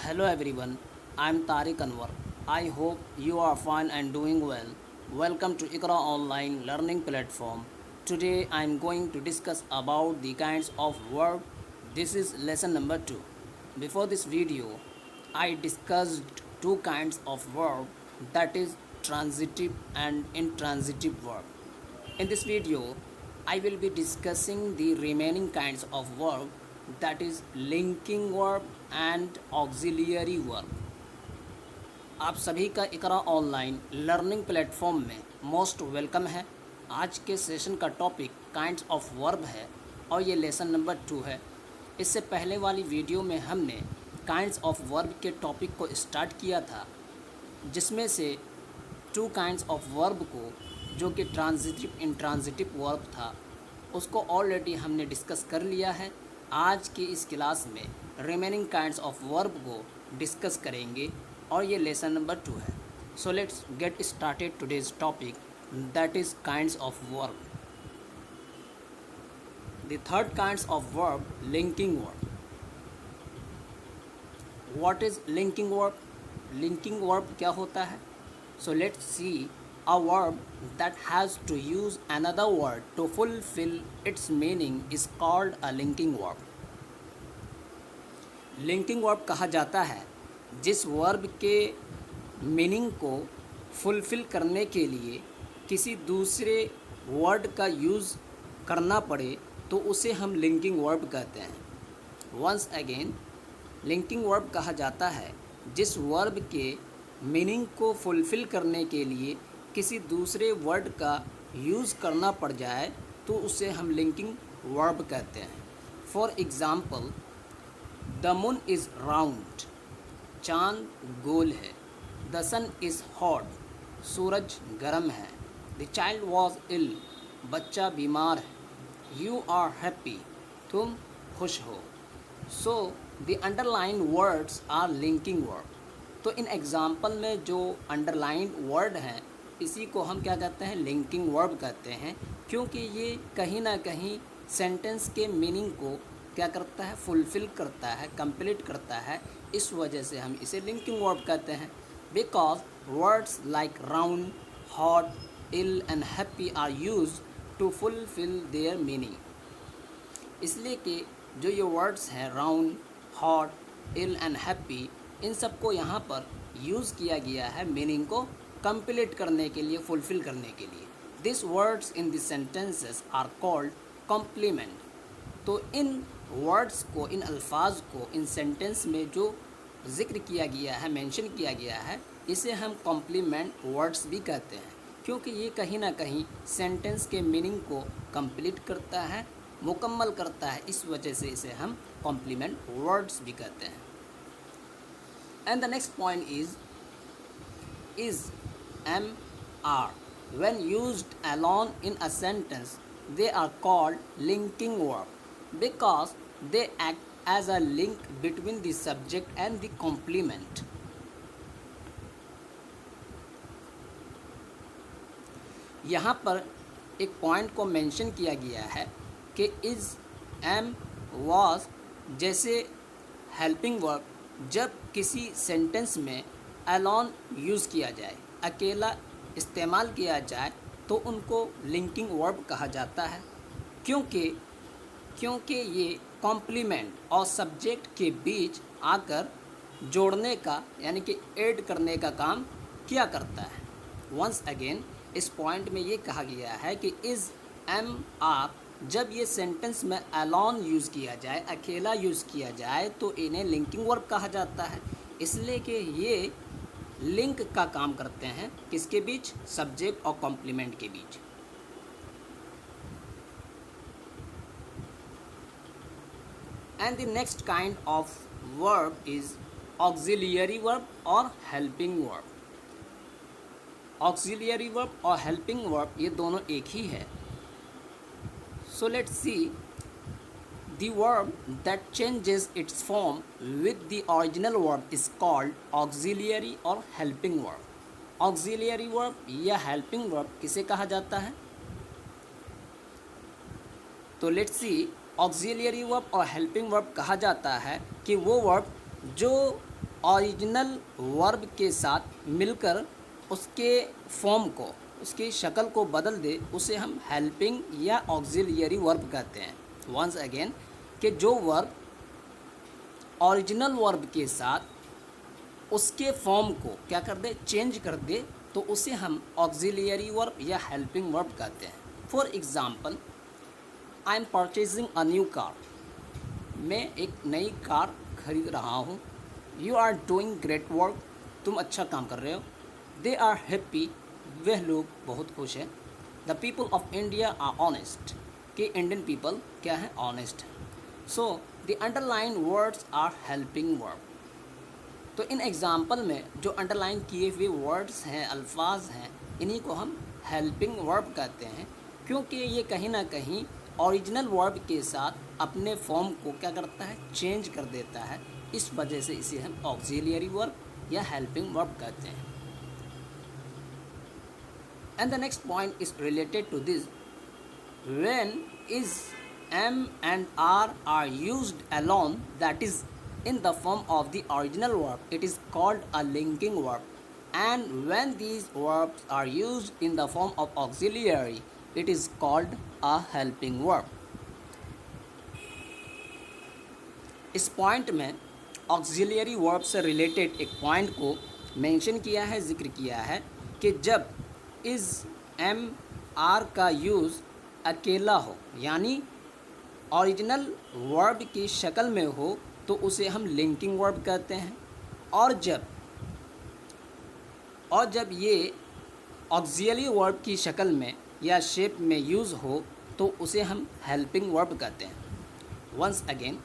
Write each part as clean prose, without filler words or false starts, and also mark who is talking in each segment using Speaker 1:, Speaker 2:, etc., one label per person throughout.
Speaker 1: Hello everyone, I am Tariq Anwar. I hope you are fine and doing well. Welcome to Ikra online learning platform. Today I am going to discuss about the kinds of verb. This is lesson number 2. Before this video, I discussed two kinds of verb, that is transitive and intransitive verb. In this video, I will be discussing the remaining kinds of verb, that is linking verb and auxiliary verb. आप सभी का इकरा online learning platform में most welcome है। आज के session का topic kinds of verb है और ये लेसन नंबर 2 है। इससे पहले वाली वीडियो में हमने काइंड्स ऑफ वर्ब के टॉपिक को स्टार्ट किया था, जिसमें से टू काइंड्स ऑफ वर्ब को, जो कि ट्रांजिटिव इंट्रांजिटिव वर्ब था, उसको ऑलरेडी हमने डिस्कस कर लिया है। आज की इस क्लास में रिमेनिंग काइंड्स ऑफ वर्ब को डिस्कस करेंगे और ये लेसन नंबर 2 है। So let's get started today's topic, that is kinds of verb. The third kinds of verb, linking verb. What is linking verb? Linking verb क्या होता है? So let's see, a verb that has to use another word to fulfill its meaning is called a linking verb. Linking verb कहा जाता है जिस verb के meaning को fulfil करने के लिए किसी दूसरे वर्ड का यूज़ करना पड़े तो उसे हम लिंकिंग वर्ब कहते हैं। वंस अगेन, लिंकिंग वर्ब कहा जाता है जिस वर्ब के मीनिंग को फुलफ़िल करने के लिए किसी दूसरे वर्ड का यूज़ करना पड़ जाए तो उसे हम लिंकिंग वर्ब कहते हैं। For example, the moon is round, चाँद गोल है। द सन इज़ हॉट, सूरज गर्म है। द चाइल्ड वॉज इल, बच्चा बीमार है। यू आर हैप्पी, तुम खुश हो। So the underline words are linking verb. तो इन एग्ज़ाम्पल में जो अंडरलाइंड वर्ड हैं, इसी को हम क्या कहते हैं? लिंकिंग वर्ब कहते हैं, क्योंकि ये कहीं ना कहीं सेंटेंस के मीनिंग को क्या करता है? फुलफ़िल करता है, कंप्लीट करता है। इस वजह से हम इसे लिंकिंग वर्ब कहते हैं। Because words like round, hot, ill and happy are use to fulfil their meaning. इसलिए कि जो ये वर्ड्स हैं round, hot, ill and happy, इन सब को यहाँ पर यूज़ किया गया है मीनिंग को कंप्लीट करने के लिए, फुलफ़िल करने के लिए। This words in this sentences are called complement. तो इन वर्ड्स को, इन अल्फाज को इन सेंटेंस में जो ज़िक्र किया गया है, मेंशन किया गया है, इसे हम कॉम्प्लीमेंट वर्ड्स भी कहते हैं, क्योंकि ये कहीं ना कहीं सेंटेंस के मीनिंग को कंप्लीट करता है, मुकम्मल करता है। इस वजह से इसे हम कॉम्प्लीमेंट वर्ड्स भी कहते हैं। And the next point is MR. When used alone in a sentence, they are called linking verb because they act as a link between the subject and the complement. यहाँ पर एक point को mention किया गया है कि is, M, was जैसे helping verb जब किसी सेंटेंस में अलोन यूज़ किया जाए, अकेला इस्तेमाल किया जाए, तो उनको लिंकिंग वर्ब कहा जाता है, क्योंकि ये कॉम्प्लीमेंट और सब्जेक्ट के बीच आकर जोड़ने का, यानी कि ऐड करने का काम किया करता है। वंस अगेन, इस पॉइंट में ये कहा गया है कि इज़, एम, आर जब ये सेंटेंस में अलोन यूज़ किया जाए, अकेला यूज़ किया जाए, तो इन्हें लिंकिंग वर्ब कहा जाता है, इसलिए कि ये लिंक का काम करते हैं किसके बीच? सब्जेक्ट और कॉम्प्लीमेंट के बीच। And the next kind of verb is auxiliary verb और हेल्पिंग वर्ब। ऑक्सिलियरी वर्ब और हेल्पिंग वर्ब ये दोनों एक ही है। So let's see, the verb that changes its form with the original verb is called auxiliary or helping verb. Auxiliary verb या helping verb किसे कहा जाता है? तो let's see, auxiliary verb और helping verb कहा जाता है कि वो verb जो ओरिजिनल वर्ब के साथ मिलकर उसके फॉर्म को, उसकी शक्ल को बदल दे, उसे हम हेल्पिंग या ऑक्सिलियरी वर्ब कहते हैं। वंस अगेन, कि जो वर्ब ओरिजिनल वर्ब के साथ उसके फॉर्म को क्या कर दे, चेंज कर दे, तो उसे हम ऑक्सिलियरी वर्ब या हेल्पिंग वर्ब कहते हैं। For example, I am purchasing a new car. मैं एक नई कार खरीद रहा हूँ। You are doing great work. तुम अच्छा काम कर रहे हो। They are happy. वह लोग बहुत खुश हैं। The people of India are honest. कि इंडियन पीपल क्या है, ऑनेस्ट है। So the underline words are helping verb. तो इन एग्ज़ाम्पल में जो अंडरलाइन किए हुए वर्ड्स हैं, अल्फाज हैं, इन्हीं को हम हेल्पिंग वर्ब कहते हैं, क्योंकि ये कहीं ना कहीं ओरिजिनल वर्ब के साथ अपने फॉर्म को क्या करता है, चेंज कर देता है। इस वजह से इसे हम ऑक्सिलियरी वर्ब या हेल्पिंग वर्ब कहते हैं। And the next point is related to this, when is am and are used alone, that is in the form of the original verb, it is called a linking verb. And when these verbs are used in the form of auxiliary, it is called a helping verb. इस point में auxiliary verb से related एक point को mention किया है, जिक्र किया है कि जब इज़ एम आर का यूज़ अकेला हो, यानी ओरिजिनल वर्ब की शक्ल में हो, तो उसे हम लिंकिंग वर्ब कहते हैं। और जब ये ऑक्सिलियरी वर्ब की शक्ल में या शेप में यूज़ हो, तो उसे हम हेल्पिंग वर्ब कहते हैं। वंस अगेन,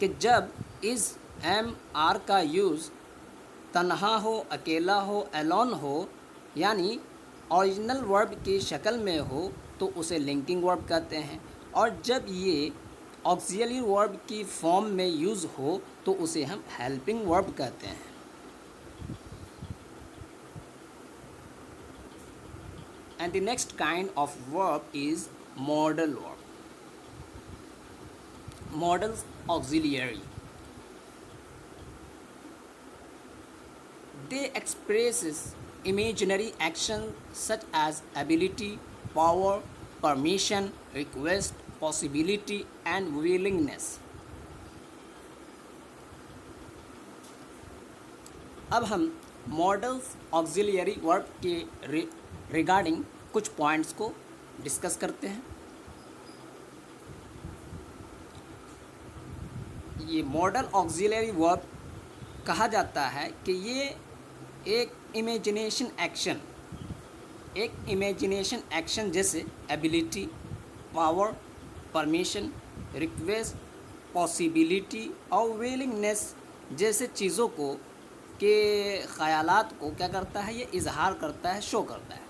Speaker 1: कि जब इज़ एम आर का यूज़ तन्हा हो, अकेला हो, एलोन हो, यानी ओरिजिनल वर्ब की शक्ल में हो, तो उसे लिंकिंग वर्ब कहते हैं। और जब ये ऑक्सिलियरी वर्ब की फॉर्म में यूज़ हो, तो उसे हम हेल्पिंग वर्ब कहते हैं। And the next kind of verb is modal verb, models auxiliary. They expresses imaginary action such as ability, power, permission, request, possibility and willingness. अब हम मॉडल्स ऑक्सिलियरी वर्ब के रिगार्डिंग कुछ पॉइंट्स को discuss करते हैं। ये मॉडल ऑक्सिलियरी वर्ब कहा जाता है कि ये एक इमेजिनेशन एक्शन जैसे ability, power, permission, request, possibility और विलिंगनेस जैसे चीज़ों को के ख़यालात को क्या करता है, ये इजहार करता है, शो करता है।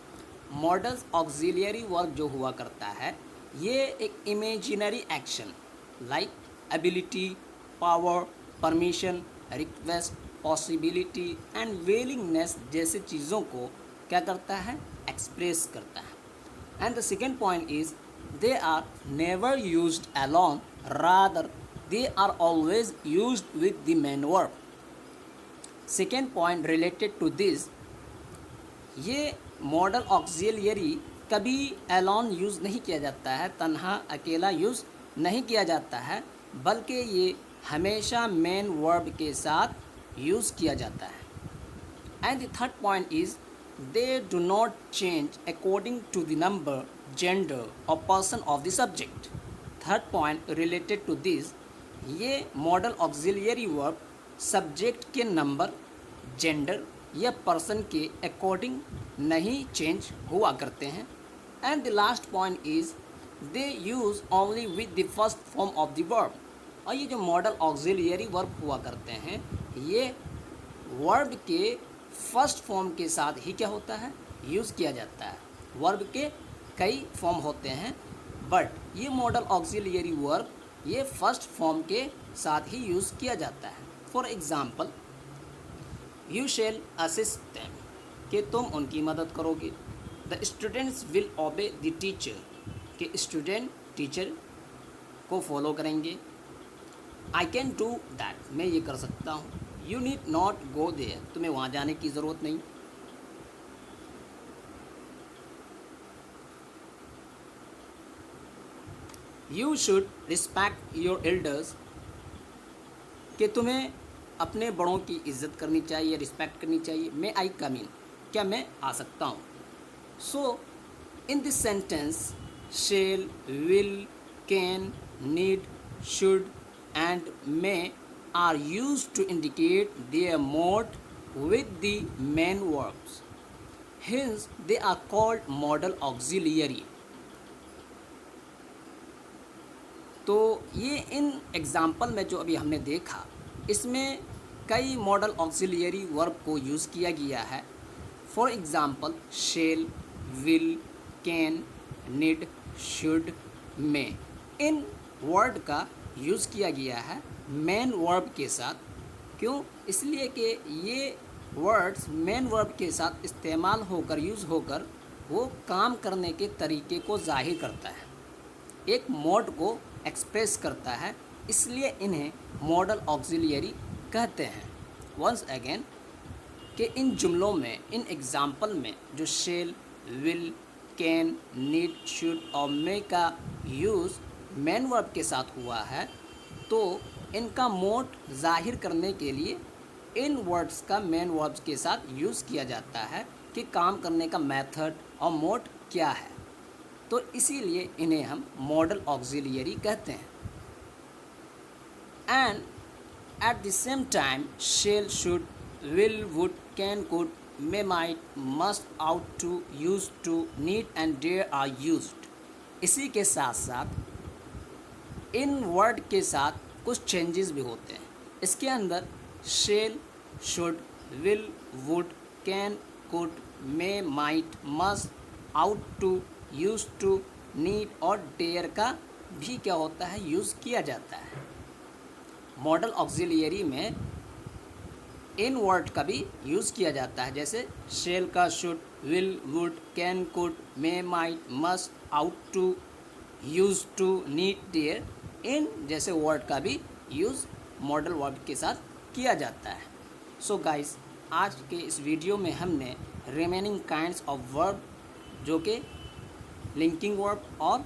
Speaker 1: मॉडल्स ऑक्सिलियरी वर्ब जो हुआ करता है, ये एक imaginary action like ability, power, permission, request, possibility and willingness जैसे चीज़ों को क्या करता है, एक्सप्रेस करता है। And the second point is they are never used alone, rather they are always used with the main verb. Second point related to this, ये modal auxiliary कभी अलोन यूज़ नहीं किया जाता है, तन्हा अकेला यूज़ नहीं किया जाता है, बल्कि ये हमेशा मेन वर्ब के साथ यूज़ किया जाता है। And the third point is they do not change according to the number, gender और person of the subject. Third point related to this, ये मॉडल ऑक्सिलियरी वर्ब सब्जेक्ट के नंबर, जेंडर या person के according नहीं change हुआ करते हैं। And the last point is they use only with the first form of the verb. और ये जो मॉडल ऑक्सिलियरी वर्ब हुआ करते हैं, ये वर्ब के फर्स्ट फॉर्म के साथ ही क्या होता है, यूज़ किया जाता है। वर्ब के कई फॉर्म होते हैं, बट ये मॉडल ऑक्सिलियरी वर्ब ये फर्स्ट फॉर्म के साथ ही यूज़ किया जाता है। For example, you shell assist them, कि तुम उनकी मदद करोगे। The students will obey the teacher, कि स्टूडेंट टीचर को फॉलो करेंगे। आई कैन डू दैट, मैं ये कर सकता हूँ। You need not go there, तुम्हें वहाँ जाने की ज़रूरत नहीं। You should respect your elders, कि तुम्हें अपने बड़ों की इज़्ज़त करनी चाहिए, रिस्पेक्ट करनी चाहिए। मे आई कम इन, क्या मैं आ सकता हूँ। So in this sentence shall, will, can, need, should and may are used to indicate their mode with the main verbs. Hence, they are called modal auxiliary. तो ये इन एग्ज़ाम्पल में जो अभी हमने देखा, इसमें कई मॉडल ऑक्सिलियरी वर्ब को यूज़ किया गया है। For example shall, will, can, need, should, may, इन वर्ड का यूज़ किया गया है मेन वर्ब के साथ। क्यों? इसलिए कि ये वर्ड्स मेन वर्ब के साथ इस्तेमाल होकर, यूज़ होकर वो काम करने के तरीके को ज़ाहिर करता है, एक मोड को एक्सप्रेस करता है, इसलिए इन्हें मॉडल ऑक्सिलियरी कहते हैं। वंस अगेन कि इन जुमलों में, इन एग्ज़ाम्पल में जो shall, will, can, need, should और मे का यूज़ मेन वर्ब के साथ हुआ है, तो इनका मोड ज़ाहिर करने के लिए इन वर्ड्स का मेन वर्ब्स के साथ यूज़ किया जाता है कि काम करने का मेथड और मोड क्या है। तो इसीलिए इन्हें हम मॉडल ऑक्सिलियरी कहते हैं। And at the same time shall, should, will, would, can, could, may, might, must, ought to, use to, need and dare are used. इसी के साथ साथ इन वर्ड के साथ कुछ चेंजेस भी होते हैं। इसके अंदर shall, should, will, would, can, could, may, might, must, ought to, use to, need और डेयर का भी क्या होता है, यूज़ किया जाता है। मॉडल ऑक्सिलियरी में इन वर्ड का भी यूज़ किया जाता है, जैसे शेल का should, will, would, can, could, may, might, must, ought to, use to, need, dare, इन जैसे वर्ड का भी यूज़ मॉडल वर्ब के साथ किया जाता है। सो गाइस, आज के इस वीडियो में हमने रिमेनिंग काइंड्स ऑफ वर्ब, जो कि लिंकिंग वर्ब और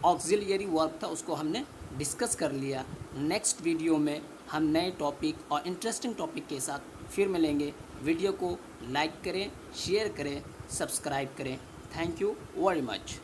Speaker 1: ऑक्सिलियरी वर्ब था, उसको हमने डिस्कस कर लिया। नेक्स्ट वीडियो में हम नए टॉपिक और इंटरेस्टिंग टॉपिक के साथ फिर मिलेंगे। वीडियो को लाइक करें, शेयर करें, सब्सक्राइब करें। Thank you very much.